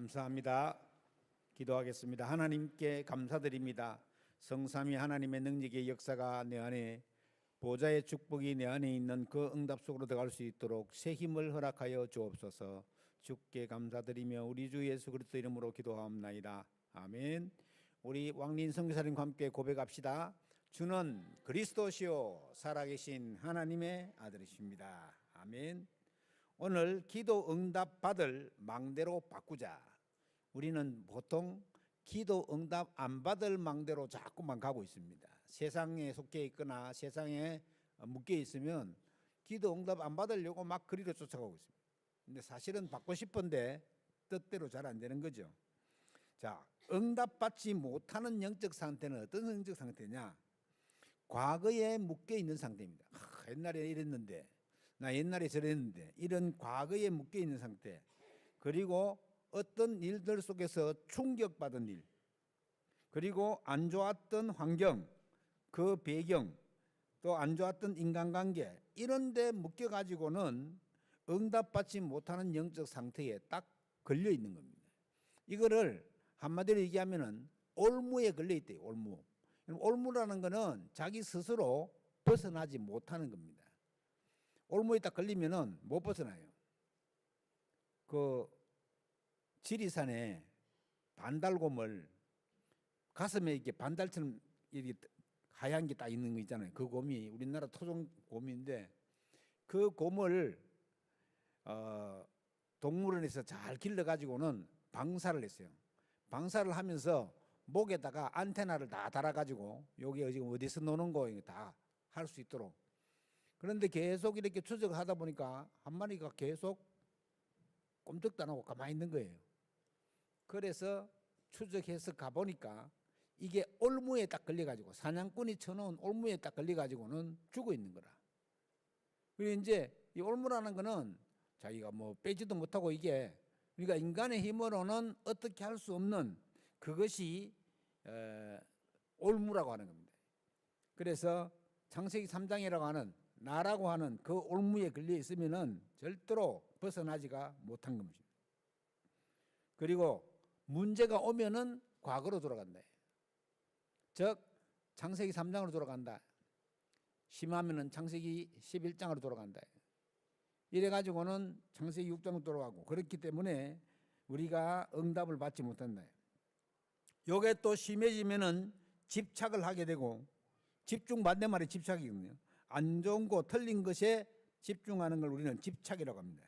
감사합니다. 기도하겠습니다. 하나님께 감사드립니다. 성삼위 하나님의 능력의 역사가 내 안에, 보좌의 축복이 내 안에 있는 그 응답 속으로 들어갈 수 있도록 새 힘을 허락하여 주옵소서. 주께 감사드리며 우리 주 예수 그리스도 이름으로 기도하옵나이다. 아멘. 우리 왕린 선교사님과 함께 고백합시다. 주는 그리스도시요 살아계신 하나님의 아들이십니다. 아멘. 오늘 기도 응답 받을 망대로 바꾸자. 우리는 보통 기도 응답 안 받을 망대로 자꾸만 가고 있습니다. 세상에 속해 있거나 세상에 묶여 있으면 기도 응답 안 받으려고 막 그리로 쫓아가고 있습니다. 근데 사실은 받고 싶은데 뜻대로 잘 안 되는 거죠. 자, 응답 받지 못하는 영적 상태는 어떤 영적 상태냐? 과거에 묶여 있는 상태입니다. 옛날에 이랬는데, 나 옛날에 저랬는데, 이런 과거에 묶여 있는 상태. 그리고 어떤 일들 속에서 충격받은 일, 그리고 안 좋았던 환경, 그 배경, 또 안 좋았던 인간관계, 이런 데 묶여가지고는 응답받지 못하는 영적 상태에 딱 걸려 있는 겁니다. 이거를 한마디로 얘기하면은 올무에 걸려 있대요. 올무. 올무라는 거는 자기 스스로 벗어나지 못하는 겁니다. 올무에 딱 걸리면은 못 벗어나요. 그 지리산에 반달곰을 가슴에 이렇게 반달처럼 이렇게 하얀 게 딱 있는 거 있잖아요. 그 곰이 우리나라 토종 곰인데 그 곰을 동물원에서 잘 길러가지고는 방사를 했어요. 방사를 하면서 목에다가 안테나를 다 달아가지고 여기 지금 어디서 노는 거 다 할 수 있도록. 그런데 계속 이렇게 추적을 하다 보니까 한 마리가 계속 꼼짝도 안 하고 가만히 있는 거예요. 그래서 추적해서 가보니까 이게 올무에 딱 걸려가지고 사냥꾼이 쳐놓은 올무에 딱 걸려가지고는 죽어 있는 거라. 그리고 이제 이 올무라는 거는 자기가 뭐 빼지도 못하고 이게 그러니까 인간의 힘으로는 어떻게 할 수 없는 그것이 올무라고 하는 겁니다. 그래서 창세기 3장이라고 하는 나라고 하는 그 올무에 걸려 있으면은 절대로 벗어나지가 못한 겁니다. 그리고 문제가 오면은 과거로 돌아간다. 즉 창세기 3장으로 돌아간다. 심하면은 창세기 11장으로 돌아간다. 이래 가지고는 창세기 6장으로 돌아가고 그렇기 때문에 우리가 응답을 받지 못한다. 요게 또 심해지면은 집착을 하게 되고 집중 반대말이 집착이거든요. 안 좋은 거 틀린 것에 집중하는 걸 우리는 집착이라고 합니다.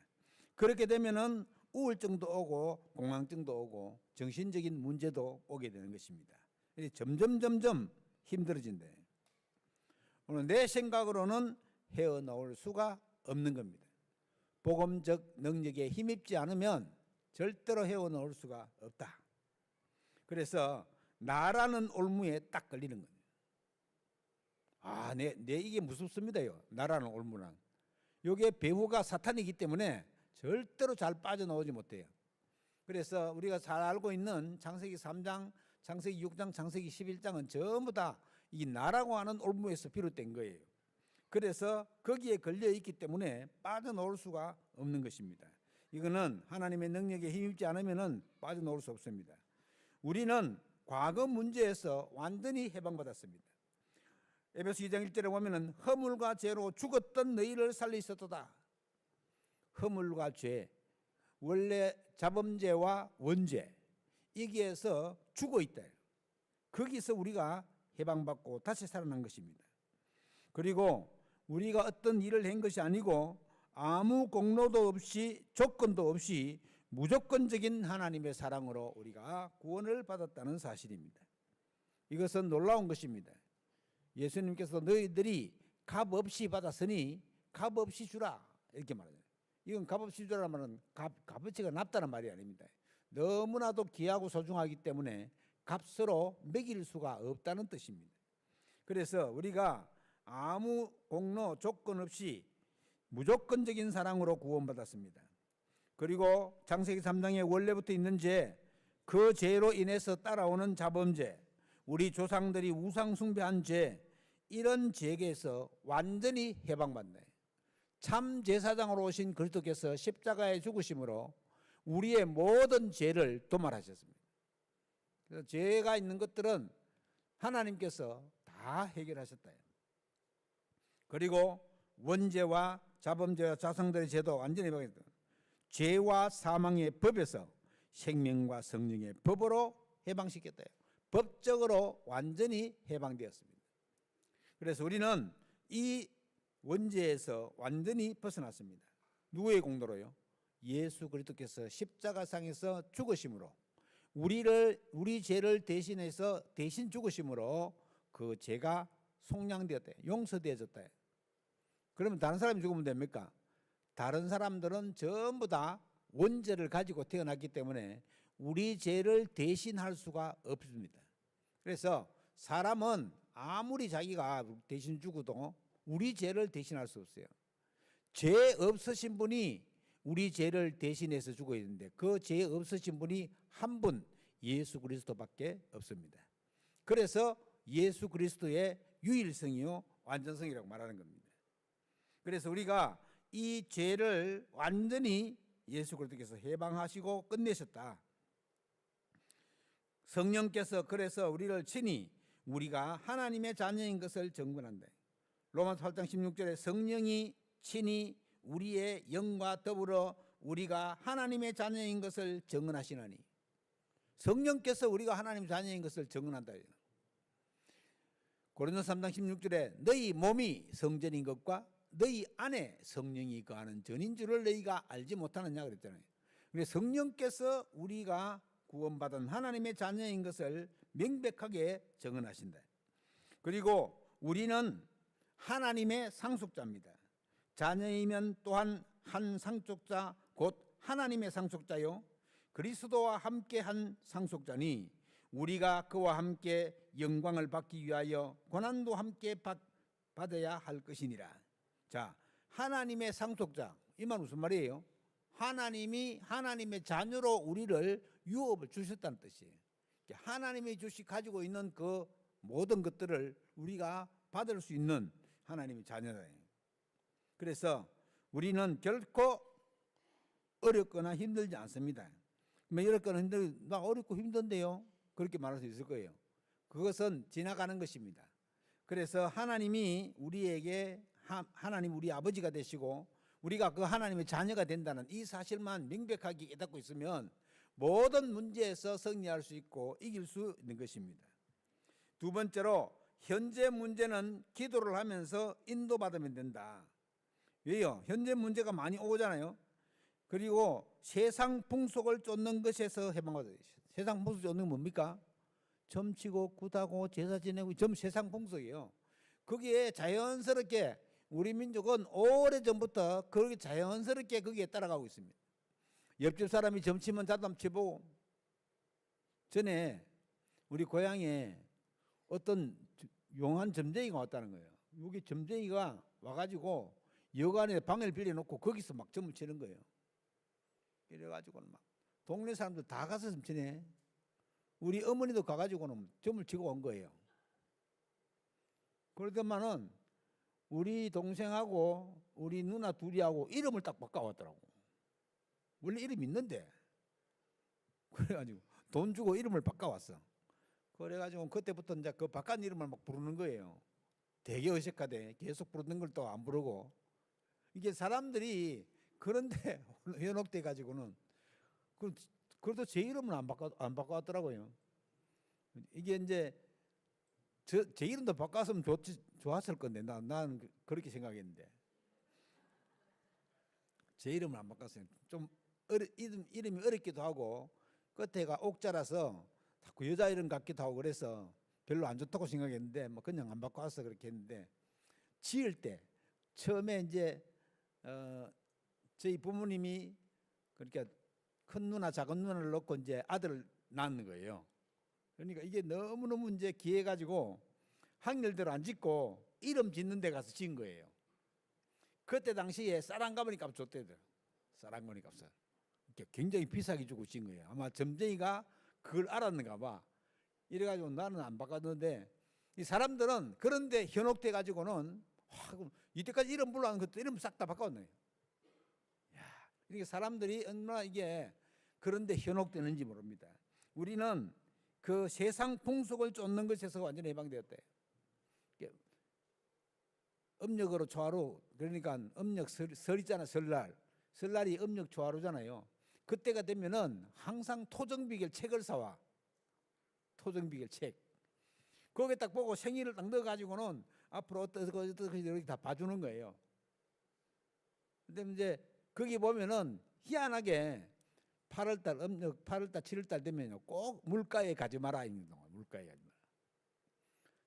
그렇게 되면은 우울증도 오고 공황증도 오고 정신적인 문제도 오게 되는 것입니다. 점점 힘들어진다. 오늘 내 생각으로는 헤어나올 수가 없는 겁니다. 복음적 능력에 힘입지 않으면 절대로 헤어나올 수가 없다. 그래서 나라는 올무에 딱 걸리는 거예요. 내 이게 무섭습니다요. 나라는 올무란. 이게 배후가 사탄이기 때문에 절대로 잘 빠져나오지 못해요. 그래서 우리가 잘 알고 있는 창세기 3장, 창세기 6장, 창세기 11장은 전부 다 이 나라고 하는 올무에서 비롯된 거예요. 그래서 거기에 걸려 있기 때문에 빠져나올 수가 없는 것입니다. 이거는 하나님의 능력에 힘입지 않으면 빠져나올 수 없습니다. 우리는 과거 문제에서 완전히 해방받았습니다. 에베소 2장 1절에 보면은 허물과 죄로 죽었던 너희를 살리셨도다. 허물과 죄, 원래 자범죄와 원죄, 여기에서 죽어 있다. 거기서 우리가 해방받고 다시 살아난 것입니다. 그리고 우리가 어떤 일을 한 것이 아니고 아무 공로도 없이 조건도 없이 무조건적인 하나님의 사랑으로 우리가 구원을 받았다는 사실입니다. 이것은 놀라운 것입니다. 예수님께서 너희들이 값 없이 받았으니 값 없이 주라 이렇게 말하잖아요. 이건 값 없이 주라는 말은 값어치가 낮다는 말이 아닙니다. 너무나도 귀하고 소중하기 때문에 값으로 매길 수가 없다는 뜻입니다. 그래서 우리가 아무 공로 조건 없이 무조건적인 사랑으로 구원받았습니다. 그리고 창세기 3장에 원래부터 있는 죄, 그 죄로 인해서 따라오는 자범죄, 우리 조상들이 우상 숭배한 죄, 이런 죄에서 완전히 해방받네. 참 제사장으로 오신 그리스도께서 십자가에 죽으심으로 우리의 모든 죄를 도말하셨습니다. 그래서 죄가 있는 것들은 하나님께서 다 해결하셨다. 그리고 원죄와 자범죄와 자성들의 죄도 완전히 해방했다. 죄와 사망의 법에서 생명과 성령의 법으로 해방시켰다. 법적으로 완전히 해방되었습니다. 그래서 우리는 이 원죄에서 완전히 벗어났습니다. 누구의 공로로요? 예수 그리스도께서 십자가상에서 죽으심으로 우리 죄를 대신해서 대신 죽으심으로 그 죄가 속량되었다. 용서되어졌다. 그러면 다른 사람이 죽으면 됩니까? 다른 사람들은 전부 다 원죄를 가지고 태어났기 때문에 우리 죄를 대신할 수가 없습니다. 그래서 사람은 아무리 자기가 대신 죽어도 우리 죄를 대신할 수 없어요. 죄 없으신 분이 우리 죄를 대신해서 죽어야 되는데 그 죄 없으신 분이 한 분 예수 그리스도밖에 없습니다. 그래서 예수 그리스도의 유일성이요 완전성이라고 말하는 겁니다. 그래서 우리가 이 죄를 완전히 예수 그리스도께서 해방하시고 끝내셨다. 성령께서 그래서 우리를 친히 우리가 하나님의 자녀인 것을 증언한다. 로마서 8장 16절에 성령이 친히 우리의 영과 더불어 우리가 하나님의 자녀인 것을 증언하시나니, 성령께서 우리가 하나님의 자녀인 것을 증언한다. 고린도서 3장 16절에 너희 몸이 성전인 것과 너희 안에 성령이 거하는 전인 줄을 너희가 알지 못하느냐 그랬잖아요. 그래서 성령께서 우리가 구원받은 하나님의 자녀인 것을 명백하게 증언하신다. 그리고 우리는 하나님의 상속자입니다. 자녀이면 또한 한 상속자 곧 하나님의 상속자요 그리스도와 함께한 상속자니 우리가 그와 함께 영광을 받기 위하여 고난도 함께 받아야 할 것이니라. 자, 하나님의 상속자, 이 말 무슨 말이에요? 하나님이 하나님의 자녀로 우리를 유업을 주셨다는 뜻이에요. 하나님이 가지고 있는 그 모든 것들을 우리가 받을 수 있는 하나님의 자녀다. 그래서 우리는 결코 어렵거나 힘들지 않습니다. 어렵거나 나 어렵고 힘든데요? 그렇게 말할 수 있을 거예요. 그것은 지나가는 것입니다. 그래서 하나님이 우리에게 하나님 우리 아버지가 되시고 우리가 그 하나님의 자녀가 된다는 이 사실만 명백하게 깨닫고 있으면 모든 문제에서 승리할 수 있고 이길 수 있는 것입니다. 두 번째로 현재 문제는 기도를 하면서 인도받으면 된다. 왜요? 현재 문제가 많이 오잖아요. 그리고 세상 풍속을 쫓는 것에서 해방받아야 돼요. 세상 풍속 쫓는 건 뭡니까? 점치고 굿하고 제사 지내고 전 세상 풍속이에요. 거기에 자연스럽게 우리 민족은 오래전부터 그렇게 자연스럽게 거기에 따라가고 있습니다. 옆집 사람이 점치면 자도 한번 쳐보고. 전에 우리 고향에 어떤 용한 점쟁이가 왔다는 거예요. 여기 점쟁이가 와가지고 여관에 방을 빌려놓고 거기서 막 점을 치는 거예요. 이래가지고는 막 동네 사람들 다 가서 점치네. 우리 어머니도 가가지고는 점을 치고 온 거예요. 그러더만은 우리 동생하고 우리 누나 둘이하고 이름을 딱 바꿔왔더라고. 원래 이름 있는데. 그래가지고 돈 주고 이름을 바꿔왔어. 그래가지고 그때부터 이제 그 바깥 이름을 막 부르는 거예요. 되게 어색하대. 계속 부르는 걸 또 안 부르고. 이게 사람들이 그런데 현혹돼 가지고는 그래도 제 이름은 안 바꿔왔더라고요. 이게 이제 제 이름도 바꿨으면 좋았을 건데 난 그렇게 생각했는데 제 이름을 안 바꿨어요. 좀 이름이 어렵기도 하고 끝에가 옥자라서 자꾸 여자 이름 같기도 하고 그래서 별로 안 좋다고 생각했는데 뭐 그냥 안 바꿔왔어 그렇게 했는데 지을 때 처음에 이제 저희 부모님이 그러니까 큰 누나 작은 누나를 놓고 이제 아들을 낳는 거예요. 그러니까 이게 너무너무 이제 기해가지고 확률대로 안 짓고 이름 짓는 데 가서 지은 거예요. 그때 당시에 쌀한가마니 값 줬대요. 쌀한가마니 값을. 굉장히 비싸게 주고 지은 거예요. 아마 점쟁이가 그걸 알았는가 봐. 이래가지고 나는 안 바꿨는데 이 사람들은 그런데 현혹돼 가지고는 이때까지 이름 불러는 것도 이름 싹 다 바꿨네. 이렇게 사람들이 얼마나 이게 그런데 현혹되는지 모릅니다. 우리는 그 세상 풍속을 쫓는 것에서 완전히 해방되었다. 음력으로 초하루, 그러니까 음력 설 있잖아. 설날이 음력 초하루잖아요. 그때가 되면은 항상 토정비결 책을 사와. 토정비결 책. 거기에 딱 보고 생일을 딱 넣어가지고는 앞으로 어떻게 이렇게 다 봐주는 거예요. 근데 이제 거기 보면은 희한하게 8월달 음력 8월달 7월달 되면요 꼭 물가에 가지 마라 있는 동안 물가에 가지 마라.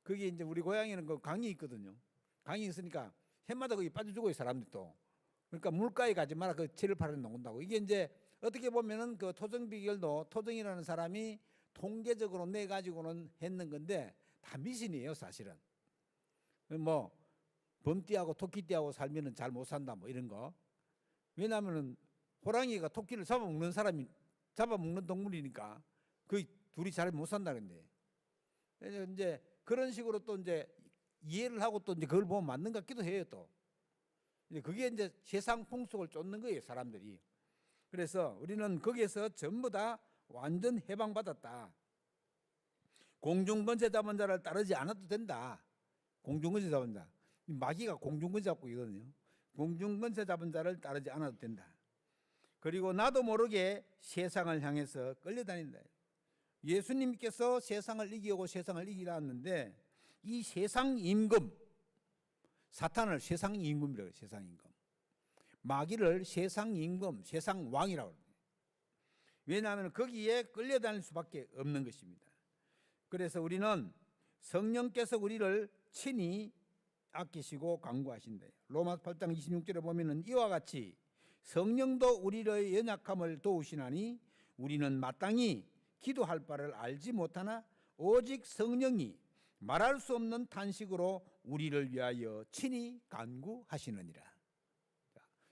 거기 이제 우리 고향에는 그 강이 있거든요. 강이 있으니까 해마다 거기 빠져주고 사람들도. 그러니까 물가에 가지 마라. 그 7월 8월에 녹는다고. 이게 이제 어떻게 보면은 그 토정비결도 토정이라는 사람이 통계적으로 내 가지고는 했는 건데 다 미신이에요 사실은. 뭐 범띠하고 토끼띠하고 살면은 잘 못 산다 뭐 이런 거. 왜냐하면은 호랑이가 토끼를 잡아먹는 사람이 잡아먹는 동물이니까 그 둘이 잘 못 산다는데. 이제 그런 식으로 또 이제 이해를 하고 또 이제 그걸 보면 맞는 것 같기도 해요 또. 그게 이제 세상 풍속을 쫓는 거예요 사람들이. 그래서 우리는 거기에서 전부 다 완전 해방받았다. 공중권세 잡은 자를 따르지 않아도 된다. 공중권세 잡은 자. 마귀가 공중권세 잡고 있거든요. 공중권세 잡은 자를 따르지 않아도 된다. 그리고 나도 모르게 세상을 향해서 끌려다닌다. 예수님께서 세상을 이기고 세상을 이기라 했는데 이 세상 임금, 사탄을 세상 임금이라고 해요. 세상 임금. 마귀를 세상 임금, 세상 왕이라고 합니다. 왜냐하면 거기에 끌려다닐 수밖에 없는 것입니다. 그래서 우리는 성령께서 우리를 친히 아끼시고 강구하신다. 로마서 8장 26절에 보면은 이와 같이 성령도 우리의 연약함을 도우시나니 우리는 마땅히 기도할 바를 알지 못하나 오직 성령이 말할 수 없는 탄식으로 우리를 위하여 친히 간구하시느니라.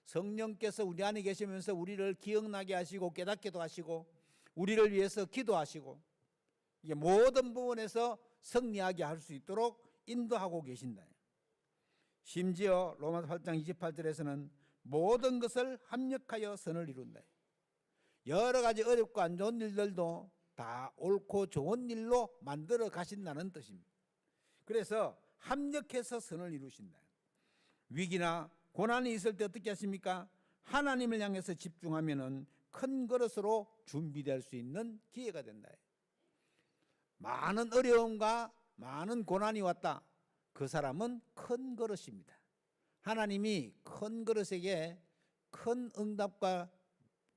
성령께서 우리 안에 계시면서 우리를 기억나게 하시고 깨닫게도 하시고 우리를 위해서 기도하시고 이게 모든 부분에서 승리하게 할 수 있도록 인도하고 계신다. 심지어 로마서 8장 28절에서는 모든 것을 합력하여 선을 이룬다. 여러 가지 어렵고 안 좋은 일들도 다 옳고 좋은 일로 만들어 가신다는 뜻입니다. 그래서 합력해서 선을 이루신다. 위기나 고난이 있을 때 어떻게 하십니까? 하나님을 향해서 집중하면은 큰 그릇으로 준비될 수 있는 기회가 된다. 많은 어려움과 많은 고난이 왔다. 그 사람은 큰 그릇입니다. 하나님이 큰 그릇에게 큰 응답과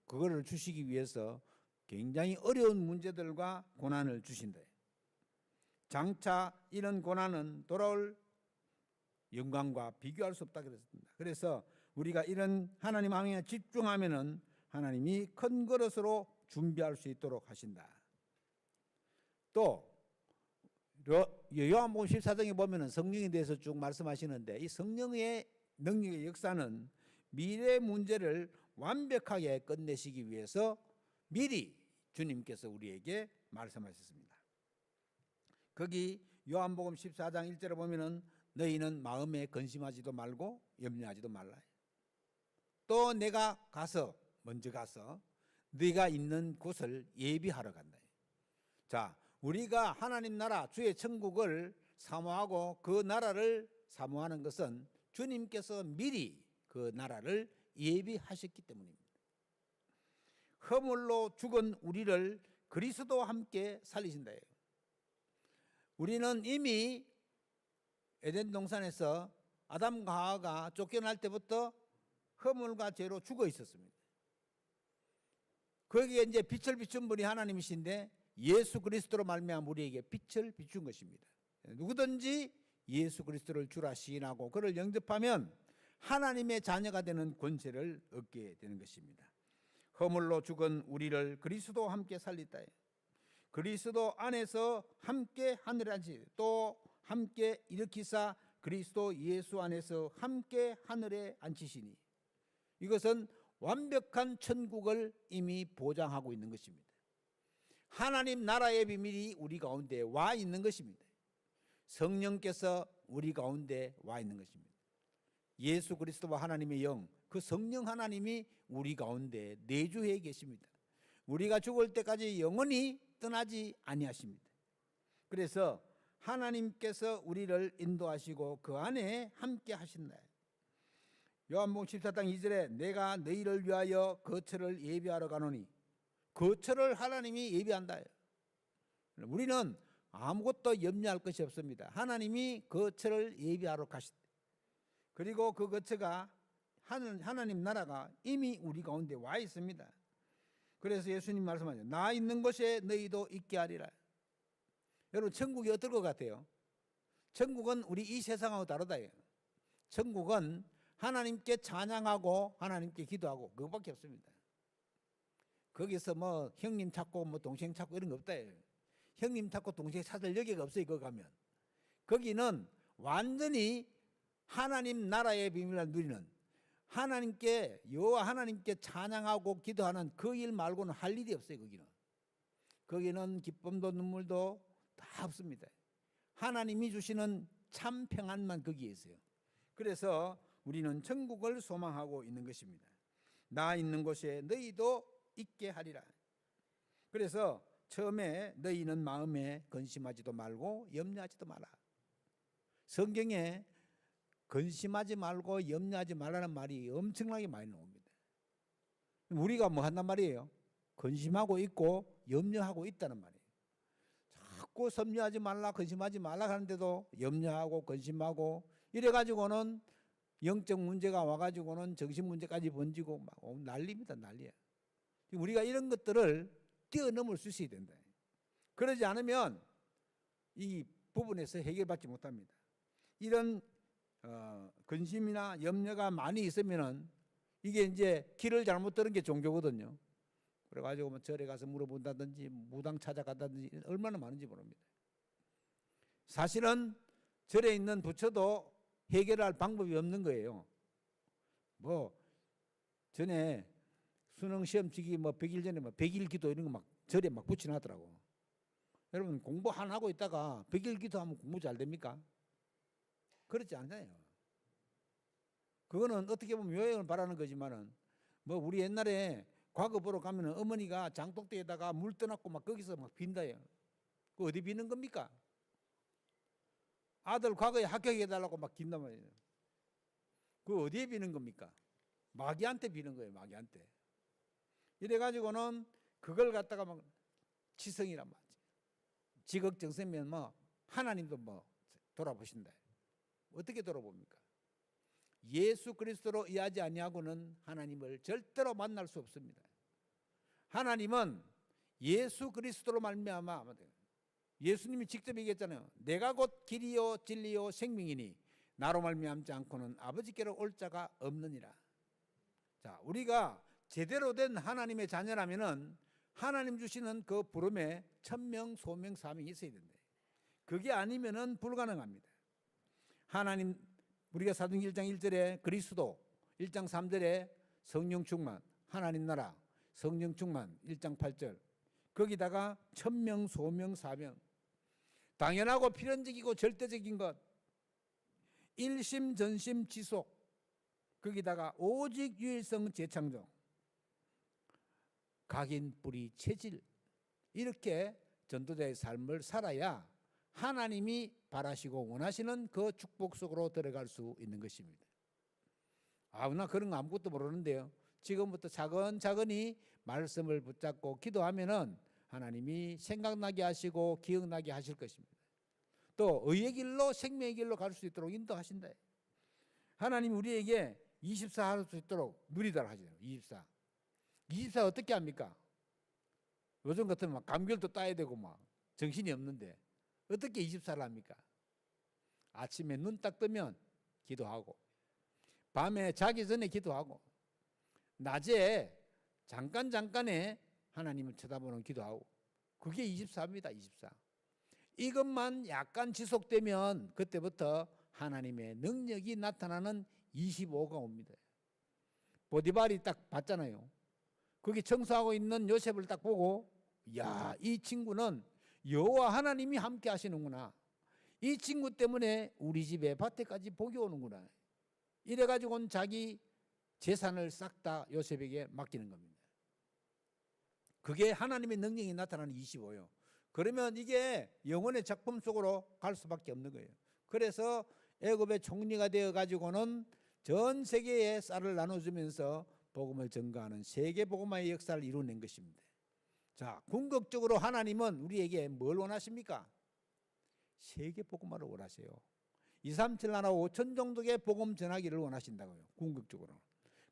그거를 주시기 위해서 굉장히 어려운 문제들과 고난을 주신다. 장차 이런 고난은 돌아올 영광과 비교할 수 없다 그랬습니다. 그래서 우리가 이런 하나님 향해 집중하면은 하나님이 큰 그릇으로 준비할 수 있도록 하신다. 또 요한복음 14장에 보면은 성령에 대해서 쭉 말씀하시는데 이 성령의 능력의 역사는 미래 문제를 완벽하게 끝내시기 위해서 미리 주님께서 우리에게 말씀하셨습니다. 거기 요한복음 14장 1절에 보면은 너희는 마음에 근심하지도 말고 염려하지도 말라. 또 내가 먼저 가서 네가 있는 곳을 예비하러 간다. 자, 우리가 하나님 나라 주의 천국을 사모하고 그 나라를 사모하는 것은 주님께서 미리 그 나라를 예비하셨기 때문입니다. 허물로 죽은 우리를 그리스도와 함께 살리신다. 우리는 이미 에덴 동산에서 아담과 하와가 쫓겨날 때부터 허물과 죄로 죽어 있었습니다. 거기에 이제 빛을 비춘 분이 하나님이신데 예수 그리스도로 말미암아 우리에게 빛을 비춘 것입니다. 누구든지 예수 그리스도를 주라 시인하고 그를 영접하면 하나님의 자녀가 되는 권세를 얻게 되는 것입니다. 허물로 죽은 우리를 그리스도와 함께 살리다. 그리스도 안에서 함께 하늘에 앉으시 또 함께 일으키사 그리스도 예수 안에서 함께 하늘에 앉히시니 이것은 완벽한 천국을 이미 보장하고 있는 것입니다. 하나님 나라의 비밀이 우리 가운데 와 있는 것입니다. 성령께서 우리 가운데 와 있는 것입니다. 예수 그리스도와 하나님의 영, 그 성령 하나님이 우리 가운데 내주해 계십니다. 우리가 죽을 때까지 영원히 떠나지 아니하십니다. 그래서 하나님께서 우리를 인도하시고 그 안에 함께 하신다. 요한복음 14장 2절에 내가 너희를 위하여 거처를 예비하러 가노니, 거처를 하나님이 예비한다. 우리는 아무것도 염려할 것이 없습니다. 하나님이 거처를 예비하러 가시다. 그리고 그 거처가 하나님 나라가 이미 우리 가운데 와 있습니다. 그래서 예수님 말씀하죠. 나 있는 곳에 너희도 있게 하리라. 여러분, 천국이 어떨 것 같아요? 천국은 우리 이 세상하고 다르다. 천국은 하나님께 찬양하고 하나님께 기도하고 그것밖에 없습니다. 거기서 뭐 형님 찾고 뭐 동생 찾고 이런 거 없다. 형님 찾고 동생 찾을 여기가 없어요. 거기 가면. 거기는 완전히 하나님 나라의 비밀을 누리는, 하나님께, 여호와 하나님께 찬양하고 기도하는 그 일 말고는 할 일이 없어요. 거기는 기쁨도 눈물도 다 없습니다. 하나님이 주시는 참 평안만 거기에 있어요. 그래서 우리는 천국을 소망하고 있는 것입니다. 나 있는 곳에 너희도 있게 하리라. 그래서 처음에 너희는 마음에 근심하지도 말고 염려하지도 마라. 성경에 근심하지 말고 염려하지 말라는 말이 엄청나게 많이 나옵니다. 우리가 뭐 한단 말이에요? 근심하고 있고 염려하고 있다는 말이에요. 자꾸 염려하지 말라, 근심하지 말라 하는데도 염려하고 근심하고 이래가지고는 영적 문제가 와가지고는 정신 문제까지 번지고 막 난리입니다. 난리야. 우리가 이런 것들을 뛰어넘을 수 있어야 된다. 그러지 않으면 이 부분에서 해결받지 못합니다. 이런 근심이나 염려가 많이 있으면은 이게 이제 길을 잘못 들은 게 종교거든요. 그래가지고 뭐 절에 가서 물어본다든지 무당 찾아간다든지 얼마나 많은지 모릅니다. 사실은 절에 있는 부처도 해결할 방법이 없는 거예요. 뭐 전에 수능 시험 치기 뭐 100일 전에 뭐 100일 기도 이런 거 막 절에 막 붙여놨더라고. 여러분, 공부 안 하고 있다가 100일 기도하면 공부 잘 됩니까? 그렇지 않아요. 그거는 어떻게 보면 요행을 바라는 거지만은 뭐 우리 옛날에 과거 보러 가면은 어머니가 장독대에다가 물 떠놨고 막 거기서 막 빈다요. 그 어디 비는 겁니까? 아들 과거에 합격해달라고 막 긴단 말이에요. 그 어디에 비는 겁니까? 마귀한테 비는 거예요. 마귀한테. 이래가지고는 그걸 갖다가 막 지성이란 말이지. 지극정성이면 뭐 하나님도 뭐 돌아보신다. 어떻게 돌아봅니까? 예수 그리스도로 이해하지 아니하고는 하나님을 절대로 만날 수 없습니다. 하나님은 예수 그리스도로 말미암아, 예수님이 직접 얘기했잖아요. 내가 곧 길이요 진리요 생명이니 나로 말미암지 않고는 아버지께로 올 자가 없느니라. 자, 우리가 제대로 된 하나님의 자녀라면은 하나님 주시는 그 부름에 천명, 소명, 사명이 있어야 된다. 그게 아니면은 불가능합니다. 하나님, 우리가 사도행전 1장 1절에 그리스도, 1장 3절에 성령 충만, 하나님 나라, 성령 충만, 1장 8절. 거기다가 천명, 소명, 사명. 당연하고 필연적이고 절대적인 것. 일심, 전심, 지속. 거기다가 오직 유일성, 재창조. 각인, 뿌리, 체질. 이렇게 전도자의 삶을 살아야 하나님이 바라시고 원하시는 그 축복 속으로 들어갈 수 있는 것입니다. 나 그런 거 아무것도 모르는데요. 지금부터 차근차근히 말씀을 붙잡고 기도하면은 하나님이 생각나게 하시고 기억나게 하실 것입니다. 또 의의 길로 생명의 길로 갈 수 있도록 인도하신다. 하나님 우리에게 24 할 수 있도록 누리도록 하시잖아요. 24 어떻게 합니까? 요즘 같으면 막 감귤도 따야 되고 막 정신이 없는데 어떻게 24를 합니까? 아침에 눈 딱 뜨면 기도하고, 밤에 자기 전에 기도하고, 낮에 잠깐에 하나님을 쳐다보는 기도하고, 그게 24입니다. 24. 이것만 약간 지속되면 그때부터 하나님의 능력이 나타나는 25가 옵니다. 보디발이 딱 봤잖아요. 거기 청소하고 있는 요셉을 딱 보고, 야, 이 친구는 여호와 하나님이 함께 하시는구나. 이 친구 때문에 우리 집에 밭에까지 복이 오는구나. 이래가지고는 자기 재산을 싹 다 요셉에게 맡기는 겁니다. 그게 하나님의 능력이 나타나는 25예요. 그러면 이게 영혼의 작품 속으로 갈 수밖에 없는 거예요. 그래서 애굽의 총리가 되어 가지고는 전 세계에 쌀을 나눠주면서 복음을 전가하는 세계 복음화의 역사를 이루어낸 것입니다. 자, 궁극적으로 하나님은 우리에게 뭘 원하십니까? 세계 복음화를 원하세요. 2, 3, 7 나라 5천 정도의 복음 전하기를 원하신다고요. 궁극적으로.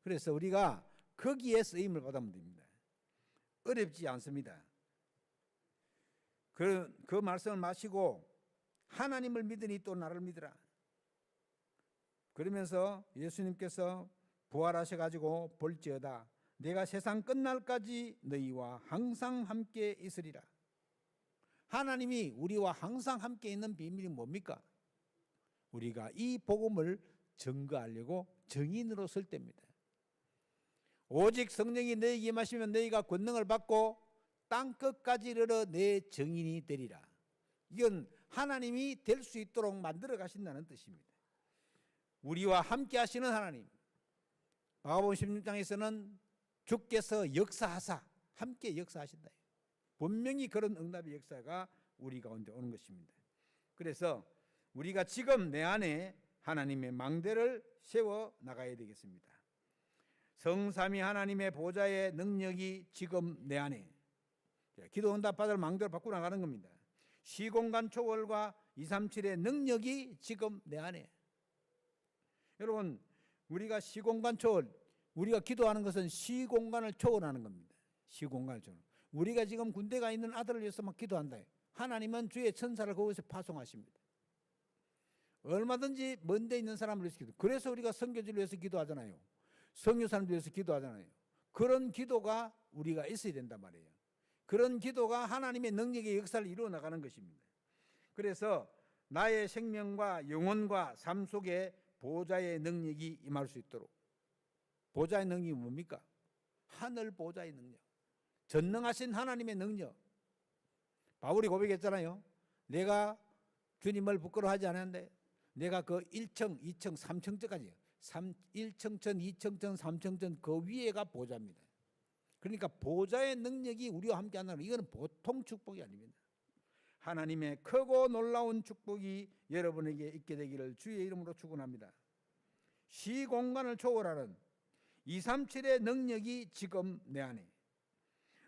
그래서 우리가 거기에 쓰임을 받으면 됩니다. 어렵지 않습니다. 그 말씀을 마시고 하나님을 믿으니 또 나를 믿으라. 그러면서 예수님께서 부활하셔가지고 볼지어다 내가 세상 끝날까지 너희와 항상 함께 있으리라. 하나님이 우리와 항상 함께 있는 비밀이 뭡니까? 우리가 이 복음을 증거하려고 증인으로 설 때입니다. 오직 성령이 너희에게 임하시면 너희가 권능을 받고 땅 끝까지 이르러 내 증인이 되리라. 이건 하나님이 될 수 있도록 만들어 가신다는 뜻입니다. 우리와 함께 하시는 하나님. 마가복음 16장에서는 주께서 역사하사 함께 역사하신다. 분명히 그런 응답의 역사가 우리 가운데 오는 것입니다. 그래서 우리가 지금 내 안에 하나님의 망대를 세워 나가야 되겠습니다. 성삼위 하나님의 보좌의 능력이 지금 내 안에 기도 응답 받을 망대를 바꾸어 나가는 겁니다. 시공간 초월과 237의 능력이 지금 내 안에. 여러분, 우리가 시공간 초월, 우리가 기도하는 것은 시공간을 초월하는 겁니다. 시공간을 초월. 우리가 지금 군대가 있는 아들을 위해서 막 기도한다. 하나님은 주의 천사를 거기서 파송하십니다. 얼마든지 먼데 있는 사람을 위해서 기도. 그래서 우리가 선교지를 위해서 기도하잖아요. 선교사람들 위해서 기도하잖아요. 그런 기도가 우리가 있어야 된단 말이에요. 그런 기도가 하나님의 능력의 역사를 이루어 나가는 것입니다. 그래서 나의 생명과 영혼과 삶 속에 보좌의 능력이 임할 수 있도록. 보좌의 능력이 뭡니까? 하늘 보좌의 능력. 전능하신 하나님의 능력. 바울이 고백했잖아요. 내가 주님을 부끄러워하지 않았는데 내가 그 1층, 2층, 3층까지 1층전, 2층전, 3층전 그 위에가 보좌입니다. 그러니까 보좌의 능력이 우리와 함께 한다는 이거는 보통 축복이 아닙니다. 하나님의 크고 놀라운 축복이 여러분에게 있게 되기를 주의 이름으로 축원합니다. 시공간을 초월하는 237의 능력이 지금 내 안에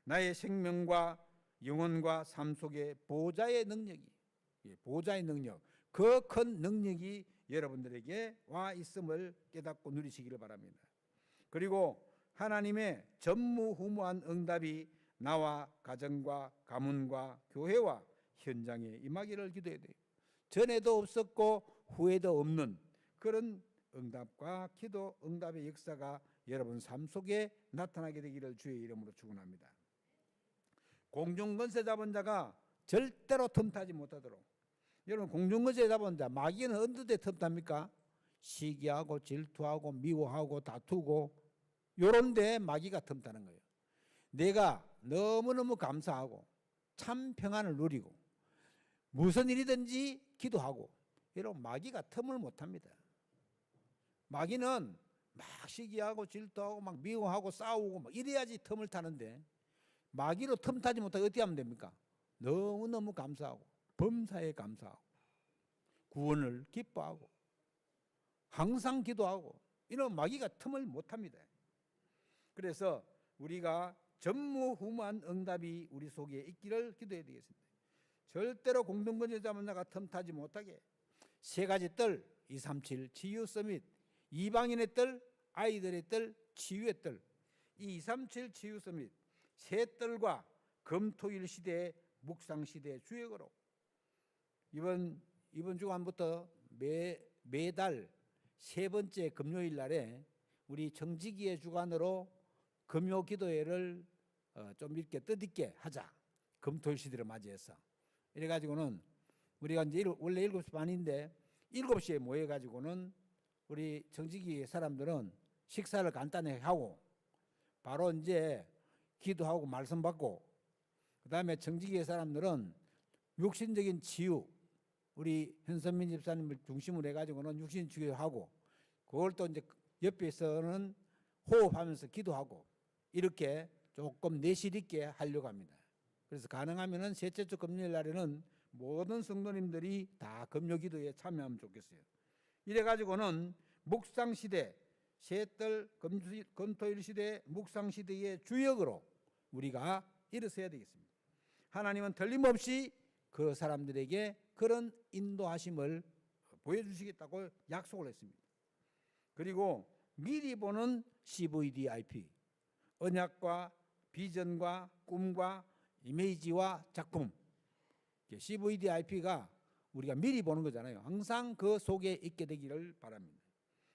나의 생명과 영혼과 삶 속에 보좌의 능력이 보좌의 능력 그 큰 능력이 여러분들에게 와 있음을 깨닫고 누리시기를 바랍니다. 그리고 하나님의 전무후무한 응답이 나와 가정과 가문과 교회와 현장에 임하기를 기도해야 돼요. 전에도 없었고 후에도 없는 그런 응답과 기도 응답의 역사가 여러분 삶 속에 나타나게 되기를 주의 이름으로 축원합니다. 공중권세 잡은 자가 절대로 틈타지 못하도록. 여러분 공중권세 잡은 자 마귀는 어느 데 틈탑니까? 시기하고 질투하고 미워하고 다투고 요런 데 마귀가 틈타는 거예요. 내가 너무너무 감사하고 참 평안을 누리고 무슨 일이든지 기도하고 이런 마귀가 틈을 못합니다. 마귀는 막 시기하고 질투하고 막 미워하고 싸우고 막 이래야지 틈을 타는데 마귀로 틈 타지 못하게 어떻게 하면 됩니까? 너무너무 감사하고 범사에 감사하고 구원을 기뻐하고 항상 기도하고 이런 마귀가 틈을 못합니다. 그래서 우리가 전무후무한 응답이 우리 속에 있기를 기도해야 되겠습니다. 절대로 공동건설 잡은 자가 틈타지 못하게 세 가지 뜰 237 치유 서밋 이방인의 뜰 아이들의 뜰 치유의 뜰 이 237 치유 서밋 세 뜰과 금토일 시대의 묵상 시대의 주역으로 이번 주간부터 매달 세 번째 금요일 날에 우리 정직이의 주간으로 금요 기도회를 좀 이렇게 뜻있게 하자. 금토일 시대를 맞이해서 이래가지고는 우리가 이제 원래 7시 반인데 7시에 모여가지고는 우리 정직이 사람들은 식사를 간단히 하고 바로 이제 기도하고 말씀 받고 그 다음에 정직의 사람들은 육신적인 치유 우리 현선민 집사님을 중심으로 해가지고는 육신 치유하고 그걸 또 이제 옆에서는 호흡하면서 기도하고 이렇게 조금 내실 있게 하려고 합니다. 그래서 가능하면은 셋째 주 금요일 날에는 모든 성도님들이 다 금요 기도에 참여하면 좋겠어요. 이래 가지고는 묵상 시대, 셋들 금토일 시대 묵상 시대의 주역으로 우리가 일어서야 되겠습니다. 하나님은 틀림없이 그 사람들에게 그런 인도하심을 보여주시겠다고 약속을 했습니다. 그리고 미리 보는 CVDIP, 언약과 비전과 꿈과 이미지와 작품, CVDIP가 우리가 미리 보는 거잖아요. 항상 그 속에 있게 되기를 바랍니다.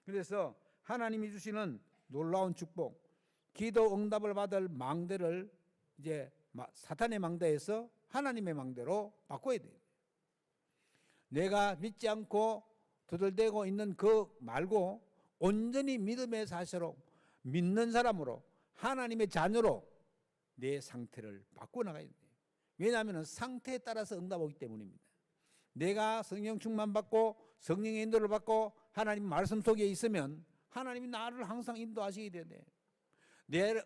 그래서 하나님이 주시는 놀라운 축복, 기도 응답을 받을 망대를 이제 사탄의 망대에서 하나님의 망대로 바꿔야 돼요. 내가 믿지 않고 두들대고 있는 그 말고 온전히 믿음의 사실로 믿는 사람으로 하나님의 자녀로 내 상태를 바꿔나가야 돼요. 왜냐하면 상태에 따라서 응답 오기 때문입니다. 내가 성령 충만 받고 성령의 인도를 받고 하나님 말씀 속에 있으면 하나님이 나를 항상 인도하시게 되네.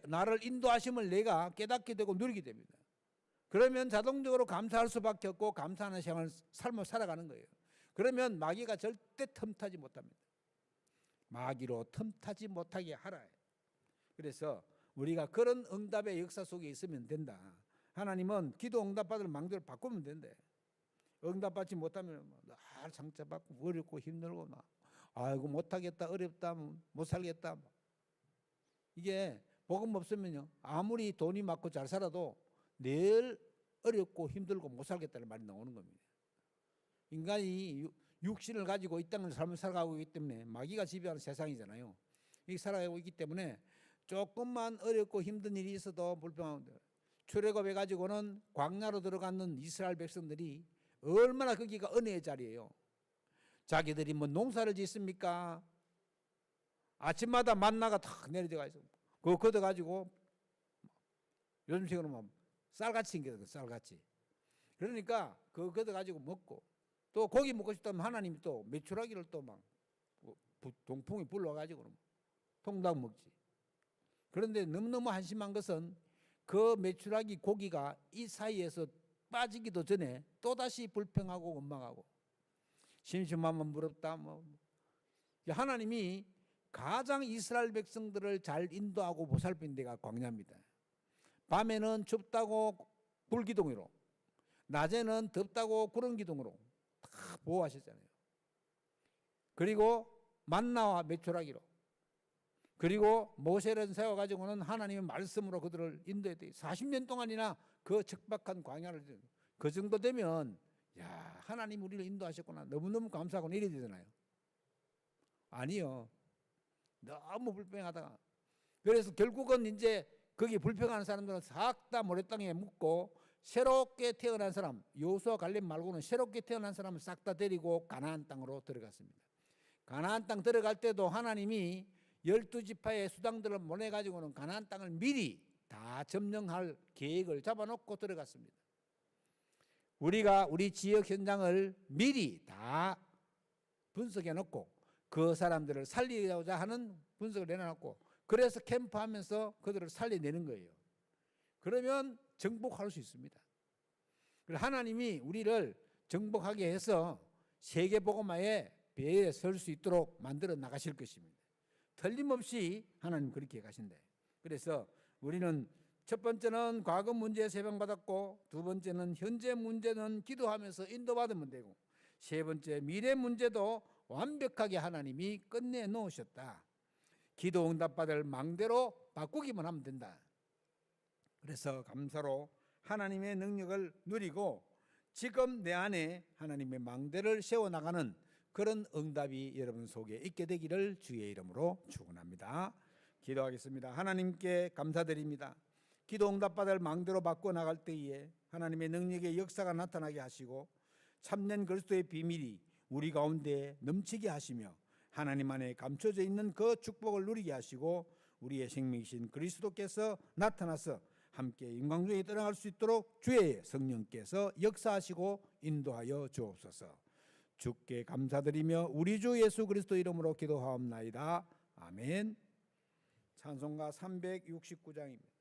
나를 인도하심을 내가 깨닫게 되고 누리게 됩니다. 그러면 자동적으로 감사할 수밖에 없고 감사하는 삶을 살아가는 거예요. 그러면 마귀가 절대 틈타지 못합니다. 마귀로 틈타지 못하게 하라. 그래서 우리가 그런 응답의 역사 속에 있으면 된다. 하나님은 기도 응답받을 망대를 바꾸면 된대. 응답받지 못하면 날 상처받고 어렵고 힘들고 막 아이고 못하겠다, 어렵다, 못 살겠다. 이게 복음 없으면요 아무리 돈이 많고 잘 살아도 늘 어렵고 힘들고 못 살겠다는 말이 나오는 겁니다. 인간이 육신을 가지고 이 땅을 삶을 살아가고 있기 때문에 마귀가 지배하는 세상이잖아요. 이 살아가고 있기 때문에 조금만 어렵고 힘든 일이 있어도 불평하는데 출애굽해 가지고는 광야로 들어가는 이스라엘 백성들이 얼마나 거기가 은혜의 자리예요. 자기들이 뭐 농사를 짓습니까? 아침마다 만나가 탁 내려가 있어. 그거 걷어가지고 요즘식으로 뭐 쌀같이 생겼어, 쌀같이. 그러니까 그거 걷어가지고 먹고 또 고기 먹고 싶다면 하나님이 또 메추라기를 또 막 동풍이 불러가지고 통닭 먹지. 그런데 너무너무 한심한 것은 그 메추라기 고기가 이 사이에서 빠지기도 전에 또다시 불평하고 원망하고 심심하면 부럽다. 하나님이 가장 이스라엘 백성들을 잘 인도하고 보살핀 데가 광야입니다. 밤에는 춥다고 불기둥으로, 낮에는 덥다고 구름기둥으로 다 보호하셨잖아요. 그리고 만나와 메추라기로, 그리고 모세를 세워가지고는 하나님의 말씀으로 그들을 인도해야 돼. 40년 동안이나 그 척박한 광야를, 그 정도 되면 야 하나님 우리를 인도하셨구나 너무너무 감사하고 이래야 되잖아요. 아니요, 너무 불평하다가 그래서 결국은 이제 거기 불평하는 사람들은 싹 다 모래땅에 묻고 새롭게 태어난 사람, 여호수아 갈렙 말고는 새롭게 태어난 사람을 싹 다 데리고 가나안 땅으로 들어갔습니다. 가나안 땅 들어갈 때도 하나님이 12지파의 수당들을 보내가지고는 가나안 땅을 미리 다 점령할 계획을 잡아놓고 들어갔습니다. 우리가 우리 지역 현장을 미리 다 분석해 놓고 그 사람들을 살리고자 하는 분석을 내놔놓고 그래서 캠프하면서 그들을 살려내는 거예요. 그러면 정복할 수 있습니다. 하나님이 우리를 정복하게 해서 세계복음화의 배에 설 수 있도록 만들어 나가실 것입니다. 틀림없이 하나님 그렇게 가신대. 그래서 우리는 첫 번째는 과거 문제에 세방받았고 두 번째는 현재 문제는 기도하면서 인도받으면 되고 세 번째 미래 문제도 완벽하게 하나님이 끝내 놓으셨다. 기도 응답받을 망대로 바꾸기만 하면 된다. 그래서 감사로 하나님의 능력을 누리고 지금 내 안에 하나님의 망대를 세워나가는 그런 응답이 여러분 속에 있게 되기를 주의 이름으로 축원합니다. 기도하겠습니다. 하나님께 감사드립니다. 기도 응답받을 망대로 바꿔나갈 때에 하나님의 능력의 역사가 나타나게 하시고 참된 그리스도의 비밀이 우리 가운데 넘치게 하시며 하나님 안에 감춰져 있는 그 축복을 누리게 하시고 우리의 생명이신 그리스도께서 나타나서 함께 영광중에 들어갈 수 있도록 주의 성령께서 역사하시고 인도하여 주옵소서. 주께 감사드리며 우리 주 예수 그리스도 이름으로 기도하옵나이다. 아멘. 찬송가 369장입니다.